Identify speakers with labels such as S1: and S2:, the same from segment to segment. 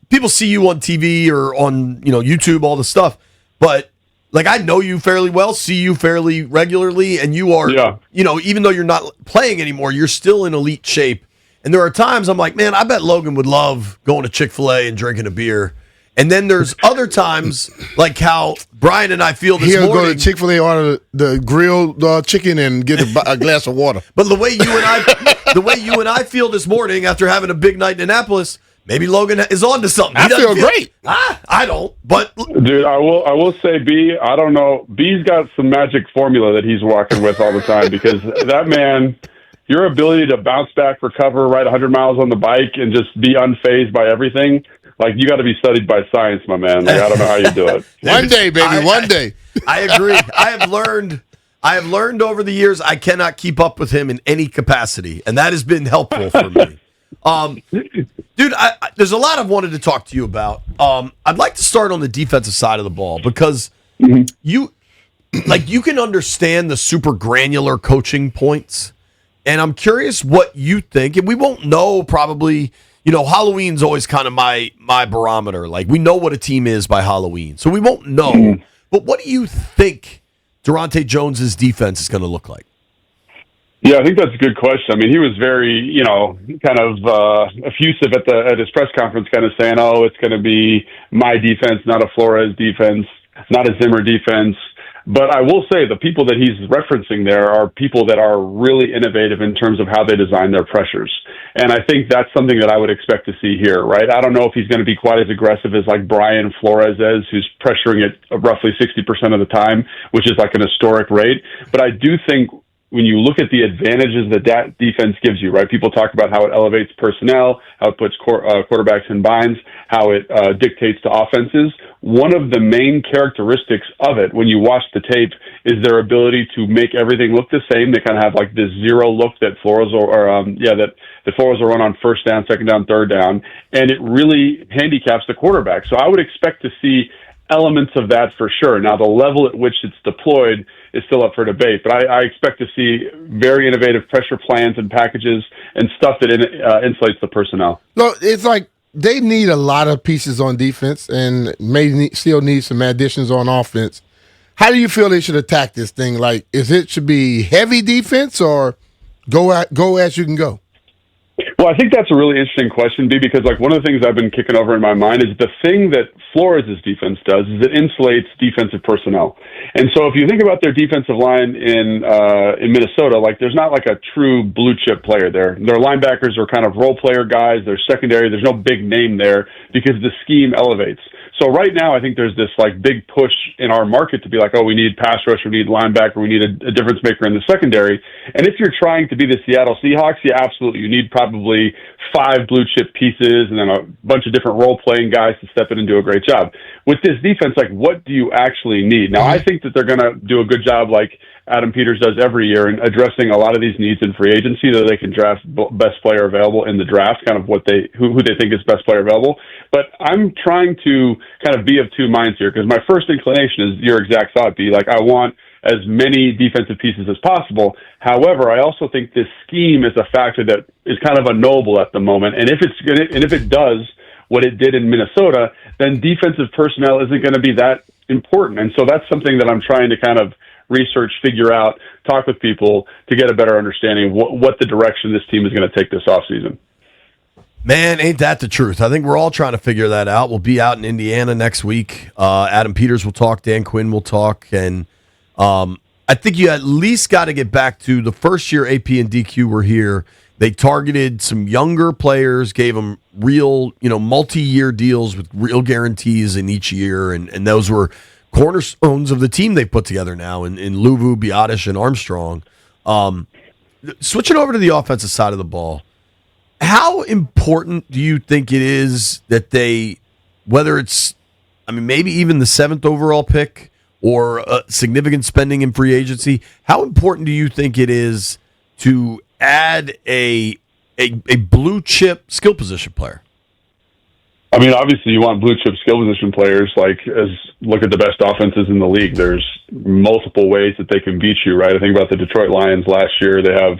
S1: people see you on TV or on, YouTube, all the stuff, but like I know you fairly well, see you fairly regularly, and you are, even though you're not playing anymore, you're still in elite shape. And there are times I'm like, man, I bet Logan would love going to Chick-fil-A and drinking a beer. And then there's other times, like how Brian and I feel this morning.
S2: He'll go to Chick-fil-A, order the grilled chicken, and get a glass of water.
S1: But the way you and I feel this morning after having a big night in Annapolis, maybe Logan is on to something.
S2: I feel great.
S1: I don't. But
S3: dude, I will say, B, I don't know. B's got some magic formula that he's walking with all the time because that man, your ability to bounce back, recover, ride 100 miles on the bike, and just be unfazed by everything. Like, you got to be studied by science, my man. Like, I don't know how you do it.
S2: One day, baby, one day.
S1: I agree. I have learned over the years I cannot keep up with him in any capacity, and that has been helpful for me. Dude, there's a lot I've wanted to talk to you about. I'd like to start on the defensive side of the ball because you can understand the super granular coaching points, and I'm curious what you think. And we won't know probably. Halloween's always kind of my barometer. Like, we know what a team is by Halloween, so we won't know. But what do you think Durante Jones's defense is going to look like?
S3: Yeah, I think that's a good question. I mean, he was very, kind of effusive at his press conference, kind of saying, "Oh, it's going to be my defense, not a Flores defense, not a Zimmer defense." But I will say the people that he's referencing there are people that are really innovative in terms of how they design their pressures. And I think that's something that I would expect to see here, right? I don't know if he's going to be quite as aggressive as like Brian Flores is, who's pressuring it roughly 60% of the time, which is like an historic rate. But I do think when you look at the advantages that defense gives you, right? People talk about how it elevates personnel, how it puts quarterbacks in binds, how it dictates to offenses. One of the main characteristics of it, when you watch the tape, is their ability to make everything look the same. They kind of have like this zero look that Flores that Flores will run on first down, second down, third down, and it really handicaps the quarterback. So I would expect to see elements of that for sure. Now, the level at which it's deployed is still up for debate, but I expect to see very innovative pressure plans and packages and stuff that insulates the personnel.
S2: Look, it's like they need a lot of pieces on defense and still need some additions on offense. How do you feel they should attack this thing? Like, should be heavy defense or go as you can go?
S3: Well, I think that's a really interesting question, B, because like one of the things I've been kicking over in my mind is the thing that Flores' defense does is it insulates defensive personnel. And so if you think about their defensive line in Minnesota, like there's not like a true blue chip player there. Their linebackers are kind of role player guys. They're secondary. There's no big name there because the scheme elevates. So right now, I think there's this like big push in our market to be like, oh, we need pass rush, we need linebacker, we need a difference maker in the secondary. And if you're trying to be the Seattle Seahawks, yeah, absolutely. You need probably 5 blue chip pieces and then a bunch of different role playing guys to step in and do a great job. With this defense, like what do you actually need? Now, I think that they're going to do a good job like Adam Peters does every year in addressing a lot of these needs in free agency so they can draft best player available in the draft, kind of who they think is best player available. But I'm trying to kind of be of two minds here because my first inclination is your exact thought, B. Like I want as many defensive pieces as possible. However, I also think this scheme is a factor that is kind of unknowable at the moment. And if it does what it did in Minnesota, then defensive personnel isn't going to be that important. And so that's something that I'm trying to kind of research, figure out, talk with people to get a better understanding of what the direction this team is going to take this offseason.
S1: Man, ain't that the truth? I think we're all trying to figure that out. We'll be out in Indiana next week. Adam Peters will talk. Dan Quinn will talk. And I think you at least got to get back to the first year AP and DQ were here. They targeted some younger players, gave them real, multi-year deals with real guarantees in each year. And those were cornerstones of the team they put together now in Luvu, Biotish, and Armstrong. Switching over to the offensive side of the ball, how important do you think it is that they, whether it's, maybe even the 7th overall pick or significant spending in free agency, how important do you think it is to add a blue chip skill position player?
S3: Obviously you want blue chip skill position players. Look at the best offenses in the league. There's multiple ways that they can beat you, right? I think about the Detroit Lions last year. They have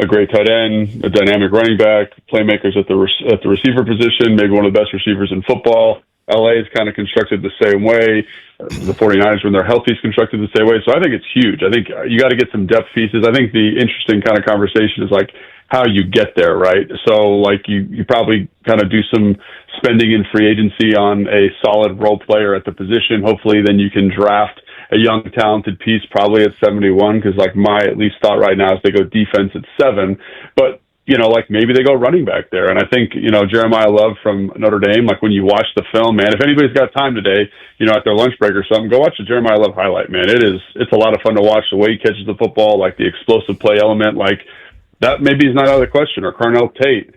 S3: a great tight end, a dynamic running back, playmakers at the receiver position, maybe one of the best receivers in football. LA is kind of constructed the same way. The 49ers, when they're healthy, is constructed the same way. So I think it's huge. I think you got to get some depth pieces. I think the interesting kind of conversation is like how you get there, right? So like you probably kind of do some spending in free agency on a solid role player at the position. Hopefully then you can draft a young, talented piece probably at 71, because like my at least thought right now is they go defense at 7. But like maybe they go running back there. And I think, Jeremiah Love from Notre Dame, like when you watch the film, man, if anybody's got time today, at their lunch break or something, go watch the Jeremiah Love highlight, man. It's a lot of fun to watch the way he catches the football, like the explosive play element, like that maybe is not out of the question. Or Carnell Tate,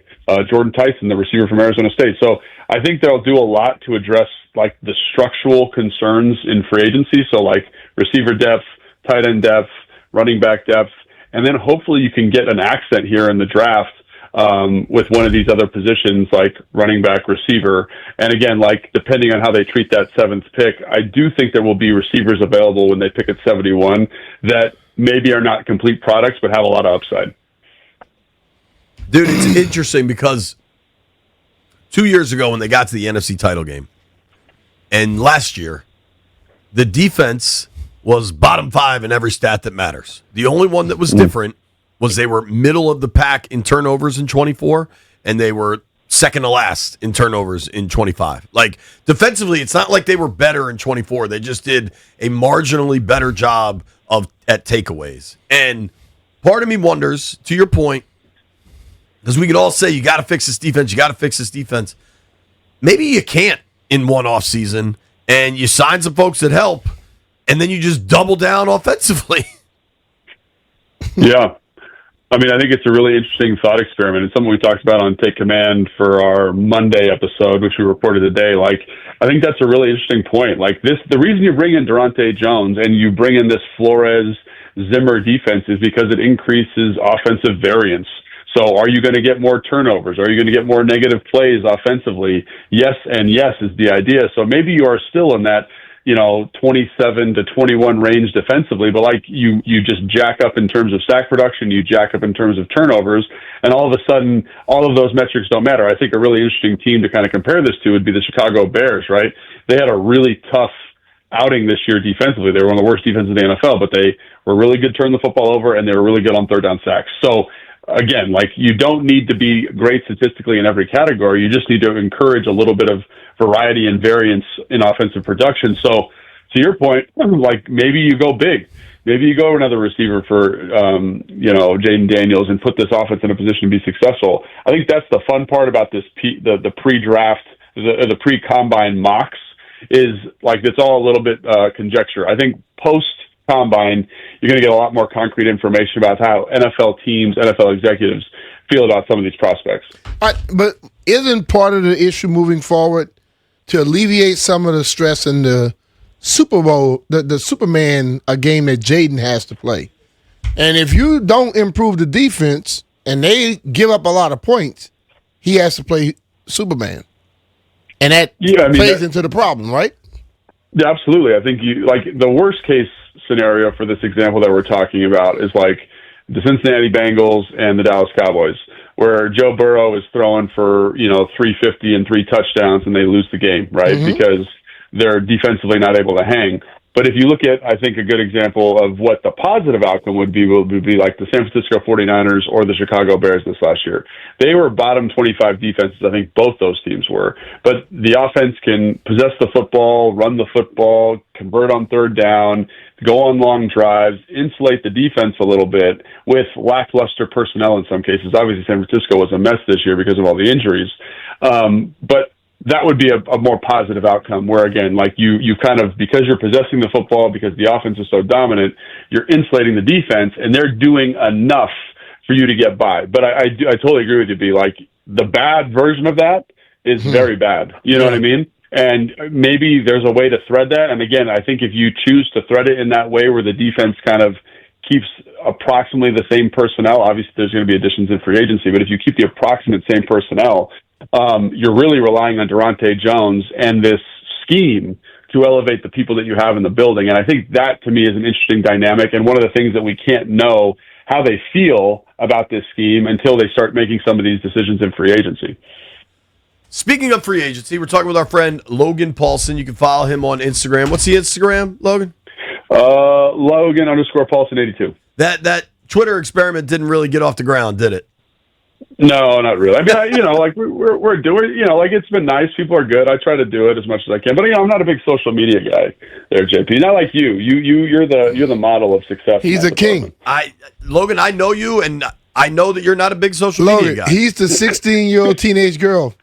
S3: Jordan Tyson, the receiver from Arizona State. So I think they'll do a lot to address like the structural concerns in free agency. So like receiver depth, tight end depth, running back depth, and then hopefully you can get an accent here in the draft with one of these other positions like running back, receiver. And again, like depending on how they treat that 7th pick, I do think there will be receivers available when they pick at 71 that maybe are not complete products but have a lot of upside.
S1: Dude, it's interesting because 2 years ago when they got to the NFC title game, and last year, the defense was bottom 5 in every stat that matters. The only one that was different was they were middle of the pack in turnovers in 24, and they were second to last in turnovers in 25. Like, defensively, it's not like they were better in 24. They just did a marginally better job at takeaways. And part of me wonders, to your point, because we could all say, you got to fix this defense, you got to fix this defense. Maybe you can't in one offseason, and you sign some folks that help, and then you just double down offensively.
S3: Yeah. I mean, I think it's a really interesting thought experiment. It's something we talked about on Take Command for our Monday episode, which we reported today. Like, I think that's a really interesting point. Like the reason you bring in Durante Jones and you bring in this Flores Zimmer defense is because it increases offensive variance. So are you going to get more turnovers? Are you going to get more negative plays offensively? Yes and yes is the idea. So maybe you are still in that, 27 to 21 range defensively, but like you just jack up in terms of sack production, you jack up in terms of turnovers, and all of a sudden, all of those metrics don't matter. I think a really interesting team to kind of compare this to would be the Chicago Bears, right? They had a really tough outing this year defensively. They were one of the worst defenses in the NFL, but they were really good turning the football over, and they were really good on third down sacks. So again, like you don't need to be great statistically in every category. You just need to encourage a little bit of variety and variance in offensive production. So to your point, like maybe you go big. Maybe you go another receiver for, Jaden Daniels and put this offense in a position to be successful. I think that's the fun part about this, the pre-draft, the pre-combine mocks is like, it's all a little bit conjecture. I think post-combine, you're going to get a lot more concrete information about how NFL teams, NFL executives feel about some of these prospects.
S2: But isn't part of the issue moving forward to alleviate some of the stress in the Super Bowl, the Superman, a game that Jaden has to play? And if you don't improve the defense and they give up a lot of points, he has to play Superman. And that plays into the problem, right?
S3: Yeah, absolutely. I think the worst case scenario for this example that we're talking about is like the Cincinnati Bengals and the Dallas Cowboys, where Joe Burrow is throwing for, 350 and 3 touchdowns and they lose the game, right? Mm-hmm. Because they're defensively not able to hang. But if you look at, I think, a good example of what the positive outcome would be like the San Francisco 49ers or the Chicago Bears this last year. They were bottom 25 defenses. I think both those teams were. But the offense can possess the football, run the football, convert on third down, go on long drives, insulate the defense a little bit with lackluster personnel in some cases. Obviously, San Francisco was a mess this year because of all the injuries. But that would be a more positive outcome where, again, like you kind of, because you're possessing the football, because the offense is so dominant, you're insulating the defense, and they're doing enough for you to get by. But I totally agree with you, B. Like, the bad version of that is very bad. You know what I mean? And maybe there's a way to thread that. And again, I think if you choose to thread it in that way where the defense kind of keeps approximately the same personnel, obviously there's going to be additions in free agency, but if you keep the approximate same personnel, you're really relying on Durante Jones and this scheme to elevate the people that you have in the building. And I think that, to me, is an interesting dynamic. And one of the things that we can't know how they feel about this scheme until they start making some of these decisions in free agency.
S1: Speaking of free agency, we're talking with our friend Logan Paulsen. You can follow him on Instagram. What's the Instagram, Logan?
S3: Logan_Paulsen82.
S1: That Twitter experiment didn't really get off the ground, did it?
S3: No, not really. I mean, we're doing, it's been nice. People are good. I try to do it as much as I can, but I'm not a big social media guy there, JP. Not like you. You're the model of success.
S2: He's a king.
S1: Logan, I know you, and I know that you're not a big social media guy.
S2: He's the 16-year-old teenage girl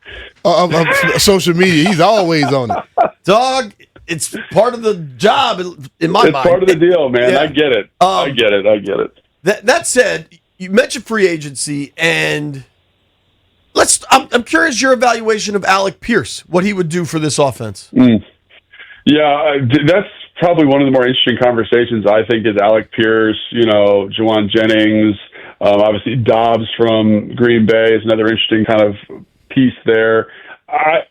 S2: of social media. He's always on it.
S1: Dog, it's part of the job in my mind.
S3: It's part of the deal, man.
S1: Yeah.
S3: I get it. I get it.
S1: That said, you mentioned free agency, and I'm curious your evaluation of Alec Pierce, what he would do for this offense.
S3: Yeah, that's probably one of the more interesting conversations, I think, is Alec Pierce, Juwan Jennings, obviously Dobbs from Green Bay is another interesting kind of piece there. I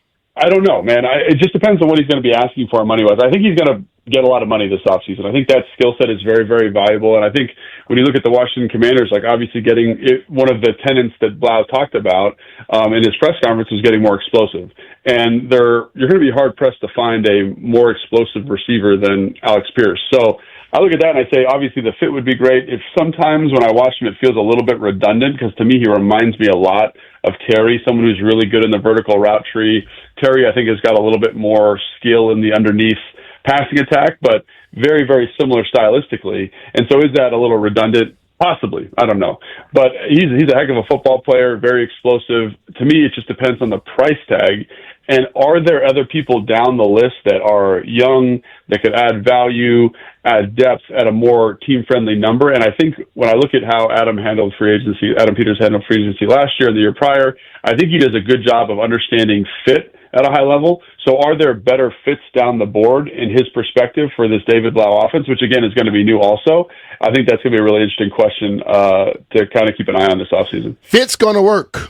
S3: don't know, man. It just depends on what he's going to be asking for money-wise. I think he's going to get a lot of money this offseason. I think that skill set is very, very valuable. And I think when you look at the Washington Commanders, obviously getting one of the tenets that Blau talked about in his press conference was getting more explosive. And you're going to be hard-pressed to find a more explosive receiver than Alex Pierce. So I look at that and I say, obviously the fit would be great. If sometimes when I watch him, it feels a little bit redundant because to me he reminds me a lot of Terry, someone who's really good in the vertical route tree. Terry, I think, has got a little bit more skill in the underneath passing attack, but very, very similar stylistically. And so is that a little redundant? Possibly. I don't know. But he's a heck of a football player, very explosive. To me, it just depends on the price tag. And are there other people down the list that are young, that could add value, add depth at a more team-friendly number? And I think when I look at how Adam Peters handled free agency last year and the year prior, I think he does a good job of understanding fit at a high level. So are there better fits down the board in his perspective for this David Blau offense, which again is going to be new also? I think that's going to be a really interesting question to kind of keep an eye on this offseason.
S2: Fit's going to work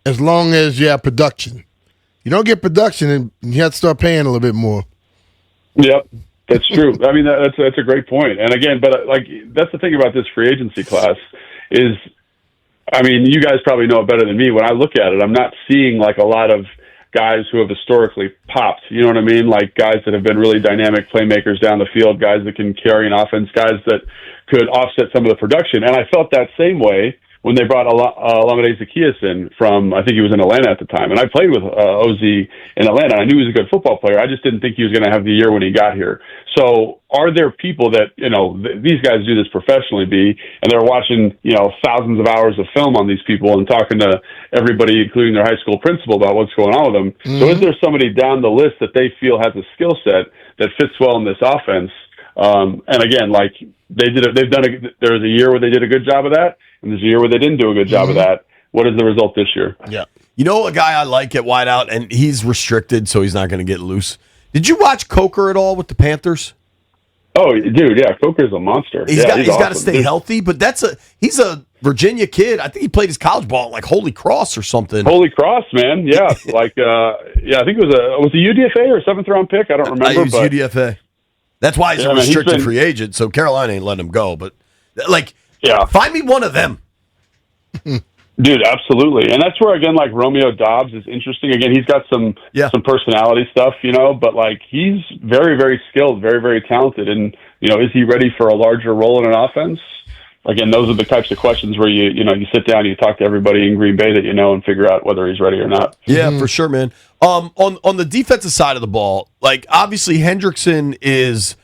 S2: as long as you have production. You don't get production, and you have to start paying a little bit more.
S3: Yep, that's true. I mean, that's a great point. And again, but that's the thing about this free agency class is, I mean, you guys probably know it better than me. When I look at it, I'm not seeing a lot of guys who have historically popped. You know what I mean? Like guys that have been really dynamic playmakers down the field, guys that can carry an offense, guys that could offset some of the production. And I felt that same way when they brought Olamide Zaccheaus in from, I think he was in Atlanta at the time. And I played with OZ in Atlanta. I knew he was a good football player. I just didn't think he was going to have the year when he got here. So are there people that, these guys do this professionally, and they're watching, thousands of hours of film on these people and talking to everybody, including their high school principal, about what's going on with them. Mm-hmm. So is there somebody down the list that they feel has a skill set that fits well in this offense? And again, there's a year where they did a good job of that, and there's a year where they didn't do a good job of that. What is the result this year?
S1: Yeah. A guy I like at wideout, and he's restricted, so he's not going to get loose. Did you watch Coker at all with the Panthers?
S3: Oh, dude, yeah, Coker's a monster. He's
S1: awesome. Got to stay healthy, but he's a Virginia kid. I think he played his college ball at Holy Cross or something.
S3: Holy Cross, man. Yeah, I think it was a UDFA or a 7th-round pick. I don't remember.
S1: He was UDFA. That's why he's a restricted free agent, so Carolina ain't letting him go. But, find me one of them.
S3: Dude, absolutely. And that's where, again, Romeo Dobbs is interesting. Again, he's got some personality stuff, but, he's very, very skilled, very, very talented. And, is he ready for a larger role in an offense? Again, those are the types of questions where you sit down and you talk to everybody in Green Bay that and figure out whether he's ready or not.
S1: Yeah, for sure, man. On the defensive side of the ball, obviously Hendrickson is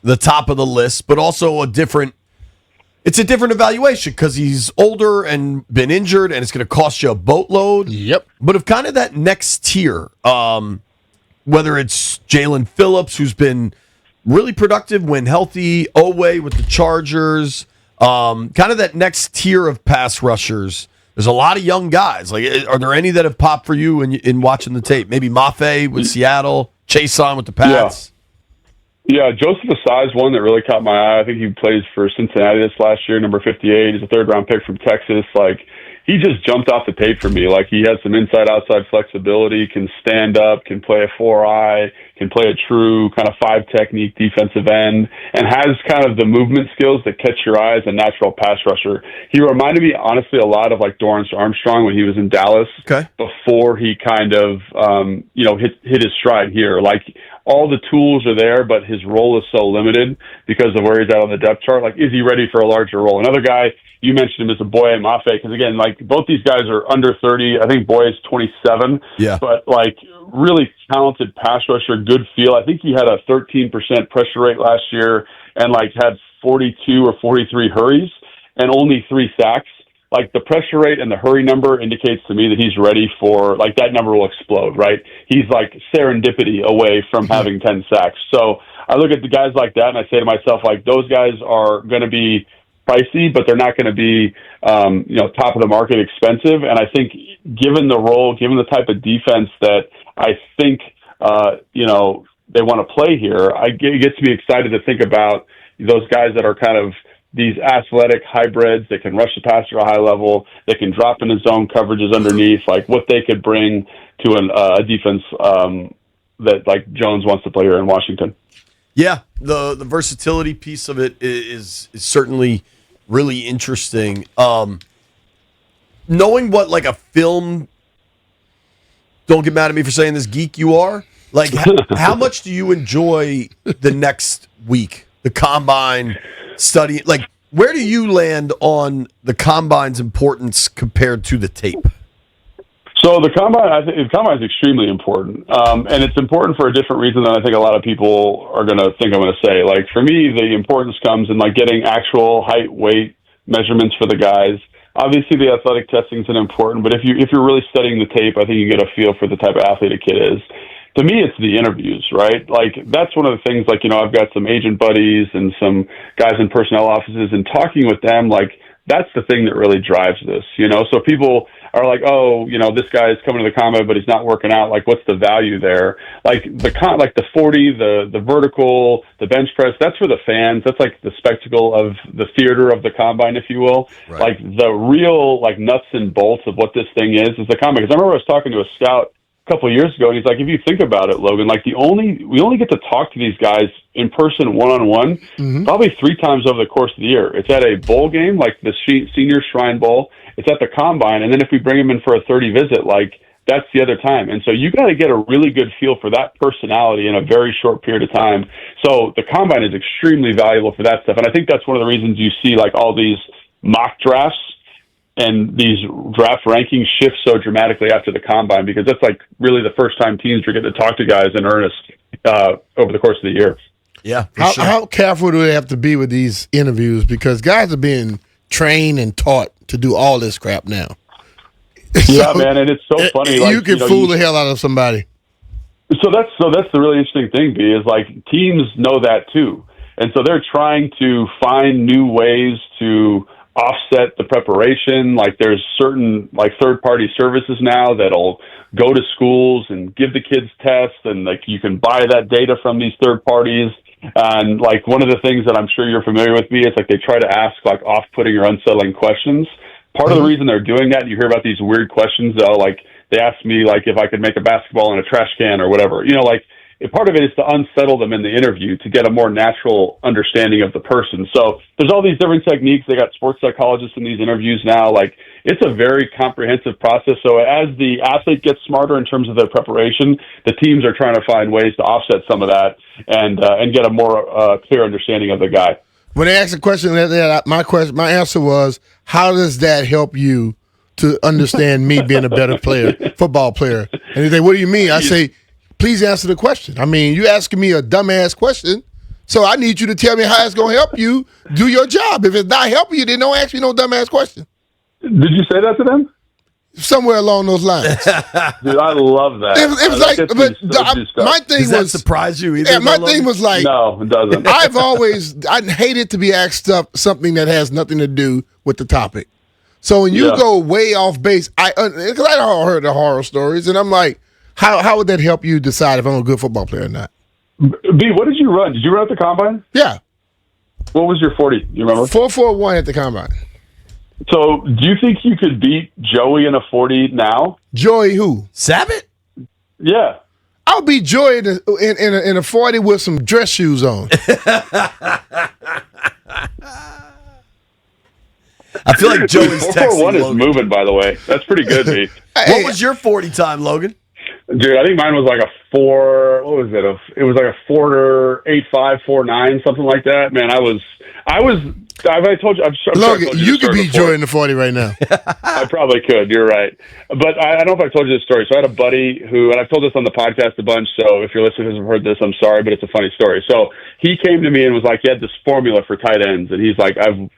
S1: the top of the list, but also it's a different evaluation because he's older and been injured, and it's going to cost you a boatload.
S2: Yep.
S1: But of kind of that next tier, whether it's Jalen Phillips, who's been really productive when healthy, Oweh with the Chargers, kind of that next tier of pass rushers. There's a lot of young guys. Are there any that have popped for you in watching the tape? Maybe Mafe with Seattle, Chason with the Pats.
S3: Yeah, Joseph Asai's one that really caught my eye. I think he plays for Cincinnati this last year, number 58. He's a 3rd-round pick from Texas. He just jumped off the tape for me. He has some inside-outside flexibility, can stand up, can play a 4-eye, can play a true kind of 5 technique defensive end, and has kind of the movement skills that catch your eye as a natural pass rusher. He reminded me, honestly, a lot of like Dorrance Armstrong when he was in Dallas before he kind of, hit his stride here. Like, all the tools are there, but his role is so limited because of where he's at on the depth chart. Like, is he ready for a larger role? Another guy, you mentioned him, is Boye Mafe, because again, like, both these guys are under 30. I think Boye is 27.
S1: Yeah.
S3: But like, really talented pass rusher, good feel. I think he had a 13% pressure rate last year and like had 42 or 43 hurries and only 3 sacks. Like, the pressure rate and the hurry number indicates to me that he's ready for, like, that number will explode, right? He's like serendipity away from having 10 sacks. So I look at the guys like that and I say to myself, like, those guys are going to be pricey, but they're not going to be, top of the market expensive. And I think given the role, given the type of defense that I think, they want to play here, it gets me excited to think about those guys that are kind of these athletic hybrids that can rush the passer at a high level, that can drop into zone coverages underneath, like what they could bring to a defense that like Jones wants to play here in Washington.
S1: Yeah, the versatility piece of it is certainly really interesting. Knowing what like a film, don't get mad at me for saying this, geek you are, like how much do you enjoy the next week, the combine study? Like, where do you land on the combine's importance compared to the tape?
S3: So the combine is extremely important, and it's important for a different reason than I think a lot of people are going to think I'm going to say. Like, for me, the importance comes in like getting actual height, weight measurements for the guys. Obviously, the athletic testing is important, but if you're really studying the tape, I think you get a feel for the type of athlete a kid is. To me, it's the interviews, right? Like, that's one of the things, like, I've got some agent buddies and some guys in personnel offices, and talking with them, like, that's the thing that really drives this, So people are like, oh, this guy's coming to the combine, but he's not working out. Like, what's the value there? Like the 40, the vertical, the bench press, that's for the fans. That's like the spectacle of the theater of the combine, if you will. Right. Like, the real, like, nuts and bolts of what this thing is the combine. Because I remember I was talking to a scout couple of years ago, and he's like, if you think about it, Logan, like we only get to talk to these guys in person one-on-one probably 3 times over the course of the year. It's at a bowl game, like the Senior Shrine Bowl. It's at the combine, and then if we bring them in for a 30 visit, like that's the other time. And so you got to get a really good feel for that personality in a very short period of time. So the combine is extremely valuable for that stuff, and I think that's one of the reasons you see like all these mock drafts and these draft rankings shift so dramatically after the combine, because that's like really the first time teams are getting to talk to guys in earnest over the course of the year.
S1: Yeah.
S2: How careful do they have to be with these interviews? Because guys are being trained and taught to do all this crap now.
S3: Yeah, man, and it's so funny. Like,
S2: you can fool the hell out of somebody.
S3: So that's the really interesting thing, B, is like teams know that too, and so they're trying to find new ways to offset the preparation. Like, there's certain like third-party services now that'll go to schools and give the kids tests, and like you can buy that data from these third parties. And like one of the things that I'm sure you're familiar with, me, is like they try to ask like off-putting or unsettling questions. Part of the reason they're doing that, you hear about these weird questions though, like they asked me like if I could make a basketball in a trash can or whatever, like part of it is to unsettle them in the interview to get a more natural understanding of the person. So there's all these different techniques. They got sports psychologists in these interviews now. Like, it's a very comprehensive process. So as the athlete gets smarter in terms of their preparation, the teams are trying to find ways to offset some of that and get a more clear understanding of the guy.
S2: When they asked a question, my answer was, how does that help you to understand me being a better football player? And they say, what do you mean? I say, please answer the question. I mean, you asking me a dumbass question, so I need you to tell me how it's going to help you do your job. If it's not helping you, then don't ask me no dumbass question.
S3: Did you say that to them?
S2: Somewhere along those lines.
S3: Dude, I love that.
S2: It was like, my thing
S1: Does that surprise you either?
S2: Yeah, my thing was like,
S3: no, it doesn't.
S2: I hated to be asked something that has nothing to do with the topic. So when you go way off base, because I heard the horror stories, and I'm like, how would that help you decide if I'm a good football player or not?
S3: B, what did you run? Did you run at the combine?
S2: Yeah.
S3: What was your 40? You remember?
S2: 4.41 at the combine.
S3: So do you think you could beat Joey in a 40 now?
S2: Joey who?
S1: Sabat?
S3: Yeah.
S2: I'll be Joey in a 40 with some dress shoes on.
S1: I feel like Joey's texting
S3: 441 is
S1: Logan.
S3: moving, by the way. That's pretty good, B.
S1: What was your 40 time, Logan?
S3: Dude, I think mine was like a 4. What was it? It was like a 4.85, 4.9, something like that. Man, I was. I told you. I'm sure
S2: Logan,
S3: I told
S2: you could be
S3: before.
S2: Joey in the 40 right now.
S3: I probably could. You're right. But I don't know if I told you this story. So I had a buddy who, and I've told this on the podcast a bunch. So if your listeners have heard this, I'm sorry, but it's a funny story. So he came to me and was like, he had this formula for tight ends, and he's like, I've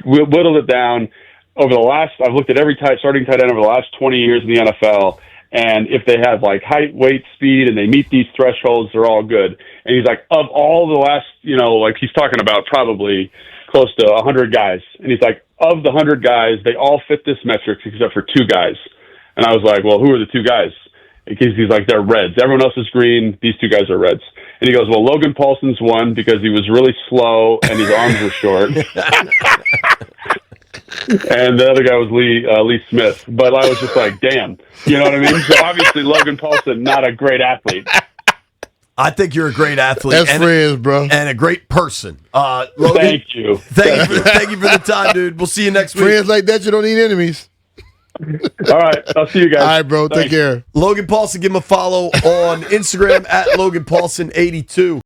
S3: whittled it down over the last. I've looked at every starting tight end over the last 20 years in the NFL. And if they have like height, weight, speed, and they meet these thresholds, they're all good. And he's like, of all the last, like he's talking about probably close to 100 guys. And he's like, of the 100 guys, they all fit this metric except for 2 guys. And I was like, well, who are the 2 guys? Because he's like, they're reds. Everyone else is green. These 2 guys are reds. And he goes, well, Logan Paulsen's one because he was really slow and his arms were short. And the other guy was Lee Smith. But I was just like, damn. You know what I mean? So obviously Logan Paulsen, not a great athlete.
S1: I think you're a great athlete.
S2: That's friends, bro.
S1: And a great person. Logan,
S3: Thank you.
S1: Thank you for the time, dude. We'll see you next week.
S2: Friends like that, you don't need enemies.
S3: All right. I'll see you guys.
S2: All right, bro.
S3: Thanks.
S2: Take care.
S1: Logan Paulsen, give him a follow on Instagram at Logan Paulsen 82.